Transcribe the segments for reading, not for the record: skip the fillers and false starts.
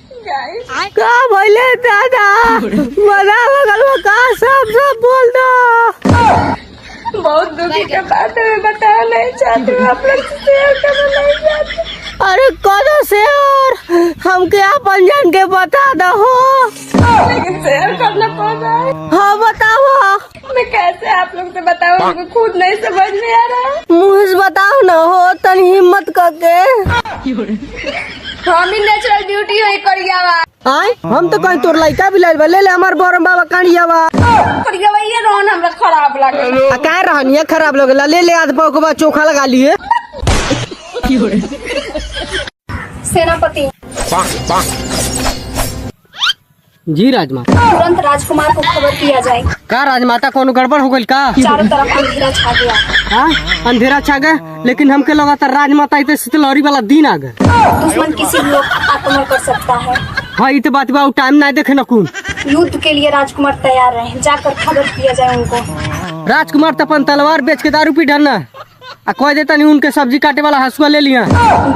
का बोले दादा बना बगल में का सब बोल दो। बहुत दुखी का बात है, बताना नहीं चाहती हूँ, आप लोग शेयर करना नहीं चाहती। अरे कौन शेयर हमके अपन जान के बता दो लेकिन शेयर करना पड़ रहा है। हाँ बताओ। मैं कैसे आप लोग से बताऊँ, मुझे खुद नहीं समझ में आ रहा है। मुँह से बताओ ना हो तनी हिम्मत करके। हम ही नेचुरल ब्यूटी हो करिया आय हम तो कहीं तोर लड़का भी ले ले हमार बोरम बाबा कानिया बा ये रोन हमरा खराब लगे। का रहनिया खराब लगेला ले ले आध पाव के बाद चोखा लगा लिए। सेनापति जी राजमाता, तुरंत राजकुमार को खबर किया जाए। का राजमाता कोनो गड़बड़ हो गई का? चारों तरफ अंधेरा छा गया। हाँ अंधेरा छा गए, लेकिन हमके लगातार राजमाता इतने शीतलहरी वाला दिन आ गए। दुश्मन किसी भी वक्त आक्रमण कर सकता है। हाँ इत बात बा टाइम ना देखे न कौन। युद्ध के लिए राजकुमार तैयार रहे, जाकर खबर किया जाए उनको। राजकुमार तो अपन तलवार बेच के दारू पी डरना आ कह देता नहीं उनके सब्जी काटे वाला हंसुआ ले लिया।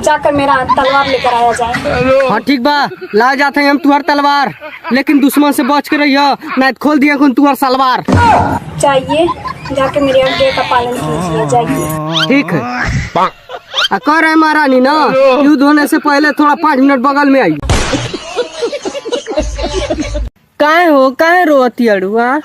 जाकर मेरा तलवार लेकर आया जाए। हाँ ठीक बा ला जाते हैं हम तुहर तलवार, लेकिन दुश्मन से बच के रहियो नहीं खोल दिया कौन तुहर सलवार। चाहिए जाके मेरे आज्ञा का पालन कीजिए, जाइए। ठीक है कह रहे महारानी ना युद्ध होने से पहले थोड़ा 5 मिनट बगल में आई। काहे रोती अड़ुआ?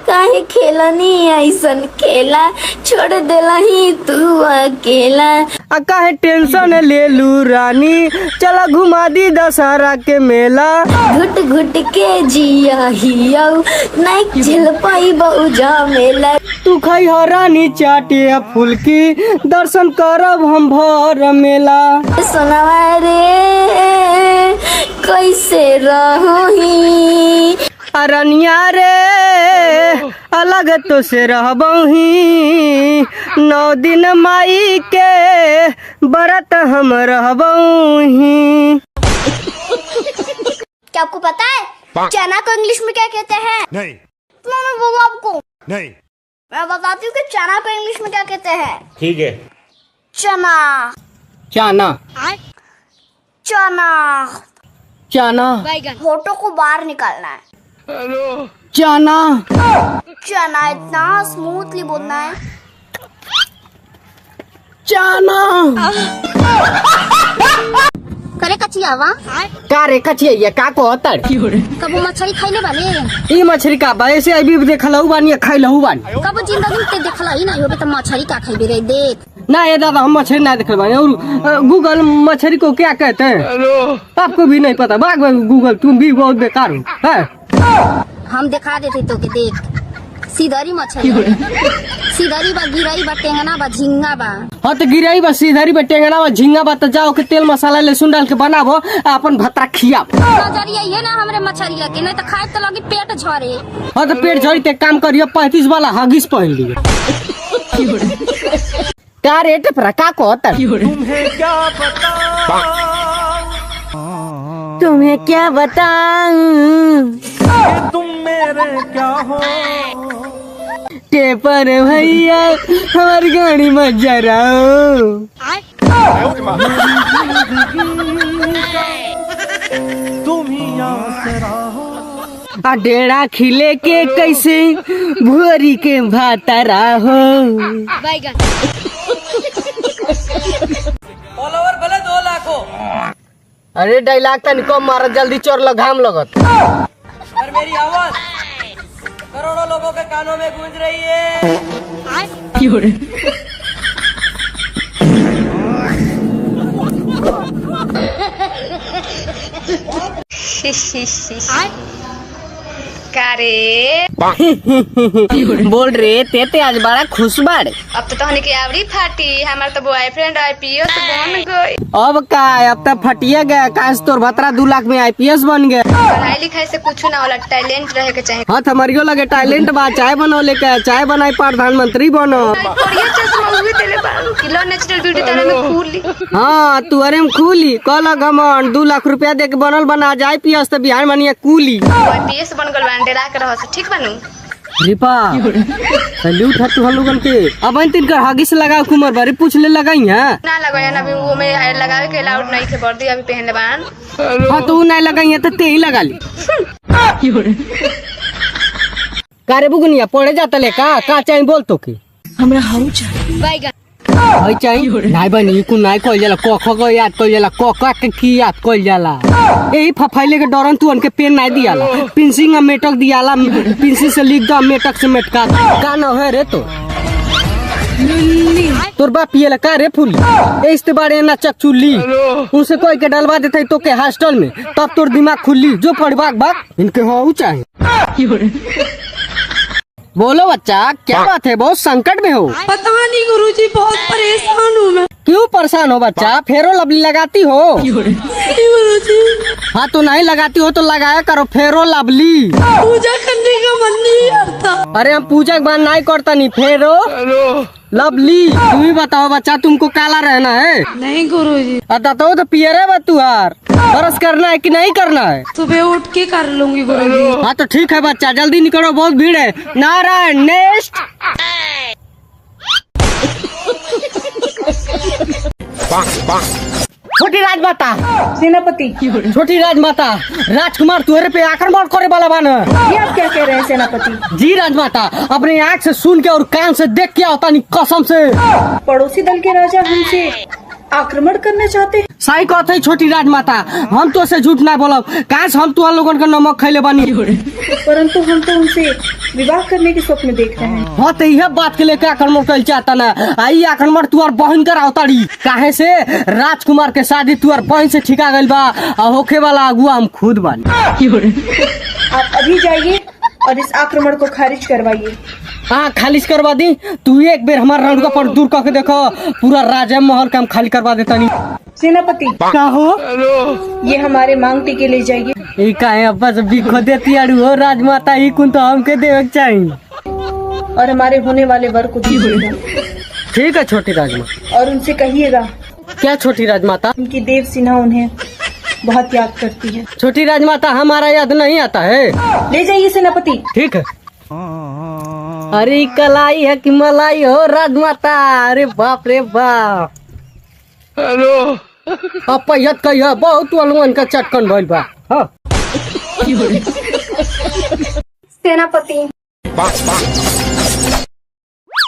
काहे खेला नहीं ऐसन खेला, छोड़ देला ही तू अकेला। काहे टेंशन ले लू रानी, चला घुमा दी दशहरा के मेला। घुट घुट के जिया हिया नहीं झेल पाई बहुजा मेला। तू खाई हो रानी चाटिया फुलकी, दर्शन करब हम भर मेला। सुनावा रे कैसे रहोही अरनिया रे अलग तो से रहबही, 9 दिन माई के बरत हम रहबही। क्या आपको पता है चना को इंग्लिश में क्या कहते हैं? नहीं। मैंने बोला आपको नहीं। मैं बताती हूँ कि चना को इंग्लिश में क्या कहते हैं। ठीक है। चना चाना चना चाना फोटो को बाहर निकालना है। चाना चना इतना स्मूथली बोलना है। चाना करे कचियावा का रे कचिया का को हतर कबो मछली खाइले बानी। ई मछली का बा ऐसे अभी देखलहु बानी खाइलहु बानी। कबो जिंदगी में ते देखला ही नहीं होबे त मछली का खाइबे रे देख। ना ये दादा हम मछली ना देख बानी। और गूगल मछली को क्या कहते हैं आपको भी नहीं पता। भाग गूगल तुम भी बहुत बेकार हो है? हम दिखा देते तो के देख। सीधरी मछली सीधरी बा, गिरई बा, टेंगना बा, झींगा बा। हाँ तो गिरई बा, सीधरी बा, टेंगना बा, झींगा बा। तो जाओ के तेल मसाला लहसुन डाल के बनाबो अपन भत्ता खिया। नजरिया ये ना हमरे मछली के नहीं तो खाए तो लगी पेट झरे। हाँ तो पेट झड़ी ते काम करियो 35 वाला हगिस पहन लियो। क्या रेट पर का को होता? तुम्हें क्या बताऊं तुम मेरे क्या हो। टेपर भैया हमारी गाड़ी मत जराओ। तुम ही यहाँ से रहो। आ डेढ़ा खिले के कैसे भोरी के भाता रहो। फॉलोवर भले 2 लाख हो। अरे डायलॉग तनी कम मार, जल्दी चोर घाम लगत। पर मेरी आवाज करोड़ों लोगों के कानों में गूंज रही है। कारे बोल रे ते आज बड़ा खुश बाड़े। अब तो तहनी की आवरी फाटी, हमार तो बॉयफ्रेंड आईपीएस बन गई। अब का अब तक फटिया गया काश तोर भतरा 2 लाख में आईपीएस बन गया। पढ़ाई लिखाई से कुछ ना होला, टैलेंट रहे के चाहिए। हाँ हमारियो लगे टैलेंट बा, चाय बनो लेके चाय बनाई प्रधानमंत्री बनो। बढ़िया चश्मा भी देले बारू किलो नेचुरल ब्यूटी तारे में खुली। हाँ तू अरे में खुली कल घमंड 2 लाख रुपया दे के बनल बना जाए पीएस तो बिहार मनिया कूली। आईपीएस बन गल बांडेरा के रह से ठीक बनू। दीपा सैल्यूट है तू हम लोगन के। अब तीन कर हागी से लगा कुमार बारी पूछ ले लगाई है ना लगाया ना, अभी वो में लगावे के अलाउड नहीं थे, वर्दी अभी पहन ले बान। हाँ तो नहीं लगाई है तो ते ही लगा ली। कारे बुगनिया पढ़े जाता ले का चाहिए बोल तो की हमरा हाउ चाहिए बैगन हई चाहिए नहीं बनी कुन नहीं कइल जाला क ख को याद कइल जाला क क के की याद कइल जाला। यही फफाइले के डरन तू उनके पेन नहीं दियाला, पेंसिल में मेटक दियाला, पेंसिल से लिख दो मेटक से मेटका का न है रे तो तोर बाप पिए का रे फूल इस बारे ना चक चुल्ली उनसे कोई के डलवा देते तो के हॉस्टल में, तब तोर दिमाग खुली जो पढ़ बाग इनके हो चाहे। बोलो बच्चा क्या बात है, बहुत संकट में हो? पता नहीं गुरुजी, बहुत परेशान हूँ मैं। क्यों परेशान हो बच्चा? फेरो लवली लगाती हो? गुरुजी हाँ तो नहीं लगाती हो तो लगाया करो फेरो लवली। पूजा करने का मन नहीं करता। अरे हम पूजा के बाद नहीं करता नहीं फेरो लवली। तुम ही बताओ बच्चा तुमको काला रहना है? नहीं गुरुजी। अता तो पियरे बा तुहार बरस करना है कि नहीं करना है? सुबह उठ के कर लूंगी गुरुजी। हाँ तो ठीक है बच्चा जल्दी निकलो बहुत भीड़ है। नारायण नेक्स्ट। छोटी राजमाता सेनापति छोटी राजमाता राजकुमार तुहरे पे आक्रमण करे वाला बन। ये आप क्या कह रहे हैं सेनापति? जी राजमाता अपने आँख से सुन के और कान से देख के होता नहीं कसम से। पड़ोसी दल के राजा हमसे आक्रमण करना चाहते हैं। सही कहते छोटी राजमाता, हम तो से झूठ ना बोलब, काश हम तो लोगन का नमक खैले बनी। परंतु हम तो उनसे विवाह करने के स्वप्न देख रहे हैं। हाँ तो यह बात के लेकर आक्रमण कर चाहता ना, आई आक्रमण तुअर बहन कर अवतारी काहे से राजकुमार के शादी तुअर बहन से ठिका गइल बा और होखे वाला अगुआ हम खुद बानी। आप अभी जाइए और इस आक्रमण को खारिज करवाइए। हाँ खालिज करवा दी। तू एक बेर हमारा रणुका पर दूर करके देखो, पूरा राजा महल का हम खाली करवा देता नहीं। सेनापति का हो ये हमारे मांग टीके ले जाइए। ये काहे अब्बा से बिखो देती अड़ू हो राजमाता, ही कुन तो हमके देवे चाहिए और हमारे होने वाले वर को दीजिएगा। ठीक है छोटी राजमाता। और उनसे कहिएगा क्या छोटी राजमाता? उनकी देव सिन्हा उन्हें बहुत याद करती है। छोटी राजमाता हमारा याद नहीं आता है। ले जाइए सेनापति। ठीक है। अरे कलाई है कि मलाई हो राजमाता? अरे बाप रे बाप। हेलो अब पहियत कहिया बहुत वालों का चटकन भइल बा। हाँ सेनापति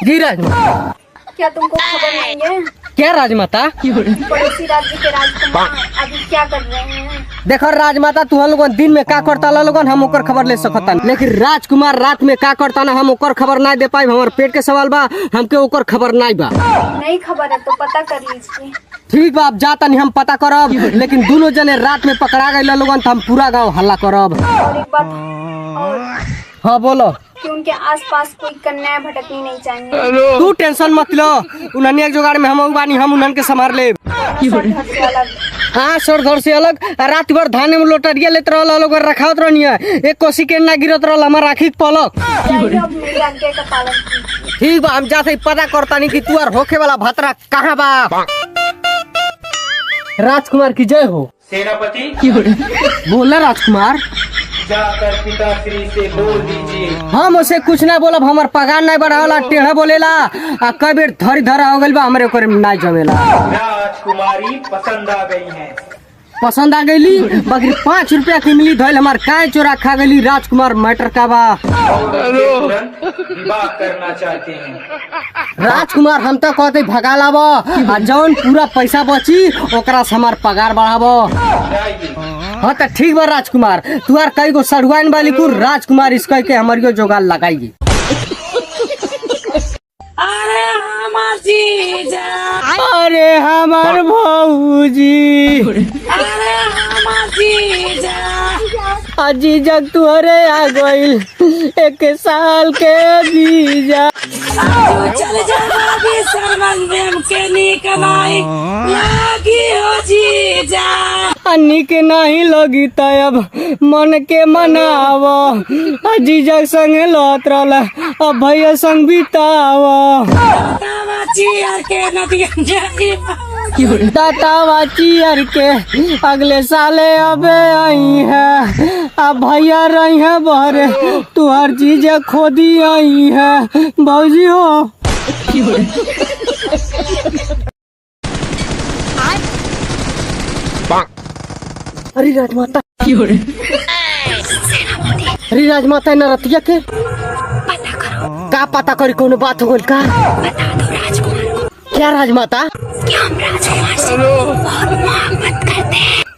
जी राजमाता। क्या तुमको खबर नहीं है? क्या राजमाता? पड़ोसी राज्य के राजकुमार अभी क्या कर रहे हैं? देखो राजमाता तू लोगन दिन में का करता लोगन हम ओकर खबर ले सकता, लेकिन राजकुमार रात में का करता ना हम ओकर खबर नहीं दे पाई। हमारे पेट के सवाल बा, हमके ओकर खबर नहीं बा। नहीं खबर है तो पता कर लीजिए। ठीक बा, आप जाता नहीं हम पता करब, लेकिन दोनों जने रात में पकड़ा गए लोगन तो हम पूरा गाँव हल्ला करब। और एक बात और हाँ बोलो। कि उनके आसपास कोई कन्याएं भटकनी नहीं चाहिए। तू टेंशन मत लो, उन्हें एक जुगाड़ में हम बानी, हम उन्हन के संभाल ले। घर से अलग। हाँ सर घर से अलग। रात भर धान में लोटरिया लेते रहो लोग रखावत रहनी है, एक कोसी के ना गिरत रहो हमारा आखिर पलक। जाइए अब मेरी आज्ञा का पालन कीजिए। ठीक बा, हम जाते पता करता नहीं कि तू और होखे वाला भतरा कहाँ बा। राजकुमार की जय हो। सेनापति बोला राजकुमार। जाकर पिताश्री से बोल दीजिए हम उसे कुछ ना बोलब, हमार पगार नहीं बढ़ावला, टेढ़ा बोलेला आ कई बेर धरी धरा हो गइल बा, हमरे ओकरे नहीं जमेला। राजकुमारी पसंद आ गई हैं। पसंद आ गईली बकरी 5 रुपया की मिली धोल हमार काय चोरा खा गई। राजकुमार मैटर का बा तुरंत विवाह करना चाहते हैं। राजकुमार हम तो कहते भगा लाबो आ जौन पूरा पैसा बची ओकरा से हमार पगार बढ़ाबो। हाँ तो ठीक बा राजकुमार, तुहार कई गो सड़ुआइन वाली को राजकुमार इस कह के हमारियो जोगाड़ लगाई। अरे हमार जीजा, अरे हमार भौजी, अरे हमार जीजा, अजी जग तुहरे आ गइल 1 साल के बीजा। आजू चल जाओगी सरमन प्रेम के निकलाई लागी हो जीजा। अन्नी के नहीं लगी तब मन के मनाव, जीजा संग लत रहला अब भैया संग बिताव। दातावा चियर के अगले साले अब आई है, अब भैया रही है बहरे, तू हर चीज खोदी आई है भौजी हो। अरे राजमाता, अरे राजमाता न रतिया के का पता करी कोनो बात हो गइल का? क्या राजमाता?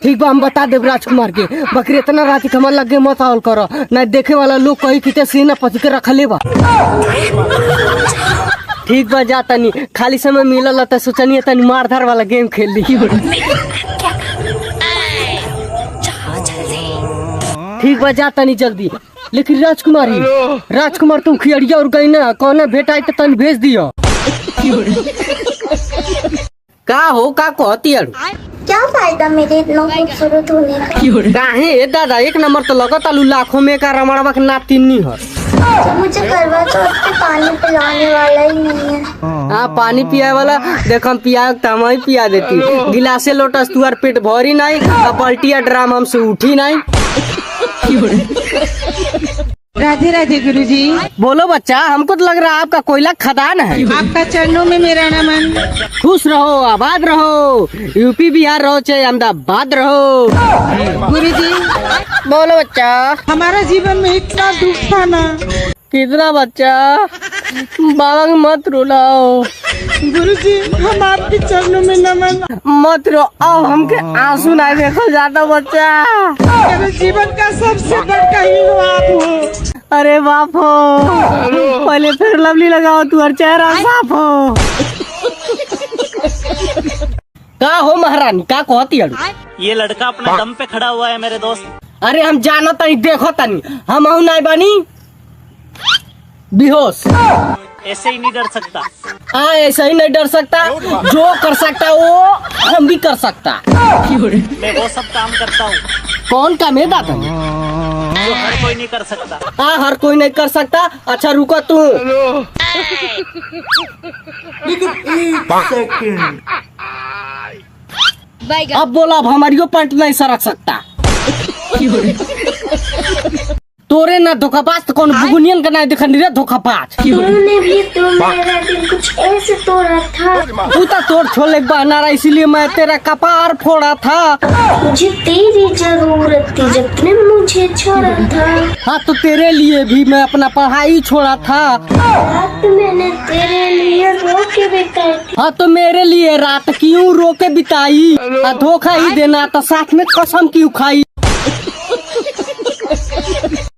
ठीक बा, हम बता देव राजकुमार के, बकरी इतना रात के हमारे लगे मत आवल करो, न देखे वाला लोग कही कि सीना पति के रखले बा। ठीक बा, जा तनी खाली समय मिलल त सोचनी तनी मारधार वाला गेम खेल ली। ठीक बा, जा तनी जल्दी। लेकिन राजकुमारी, राजकुमार तुम खियड़िया और गई ना, कौन भेटाई तो तनी भेज दियो। का हो का कहती है? क्या फायदा मेरे इतना खूबसूरत होने का? काहे दादा, एक नंबर तो लगता लू लाखों में का रमणवा के नातिनी है। तो मुझे करवा चौथ पे पानी पिलाने वाला ही नहीं है। हाँ, पानी पिया वाला देख, हम पिया तो हम ही पिया देती। गिलासे लोटस तुअर पेट भरी नहीं, बल्टिया ड्राम हमसे उठी नहीं। राधे राधे गुरुजी। बोलो बच्चा, हमको तो लग रहा है आपका कोयला खदान है। आपका चरणों में मेरा नमन। खुश रहो, आबाद रहो, यूपी बिहार रहो चाहे अहमदाबाद रहो। गुरुजी, बोलो बच्चा। हमारा जीवन में इतना दुख था ना। कितना बच्चा, बाबा को मत रुलाओ। गुरुजी, हम आपके चरणों में नमन। मत रो, अब हमके आंसू नहीं देखा जाता बच्चा। मेरे जीवन का सबसे बड़ा हीरो आप हो। अरे बाप हो, पहले फिर लवली लगाओ, तू हर चेहरा साफ हो। का हो महारानी, का कहती है? ये लड़का अपने दम पे खड़ा हुआ है मेरे दोस्त। अरे हम जानो तनी, देखो तनी, हम हूँ नहीं बनी बेहोश। ऐसे ही नहीं डर सकता। हाँ, ऐसा ही नहीं डर सकता, जो कर सकता वो हम भी कर सकता। मैं वो सब काम करता हूँ कौन काम है दादा? जो हर कोई नहीं कर सकता। हाँ, हर कोई नहीं कर सकता। अच्छा रुको तू, अब बोला, अब हमारी पैंट नहीं सरक सकता। तोरे ना धोखाबाज तो कौन बुगुनियन का नहीं दिखा रे धोखाबाज। तुमने भी तो मेरा दिल कुछ ऐसे तोड़ा था। तू तो तोड़ छोले बना रहा, इसीलिए मैं तेरा कपार फोड़ा था। मुझे तेरी जरूरत थी जब तुमने मुझे छोड़ा था। हाँ, तो तेरे लिए भी मैं अपना पढ़ाई छोड़ा था। रात मैंने तेरे लिए रो के बिताई थी। हाँ, तो मेरे लिए रात क्यों रो के बिताई? धोखा ही देना तो साथ में कसम क्यों खाई?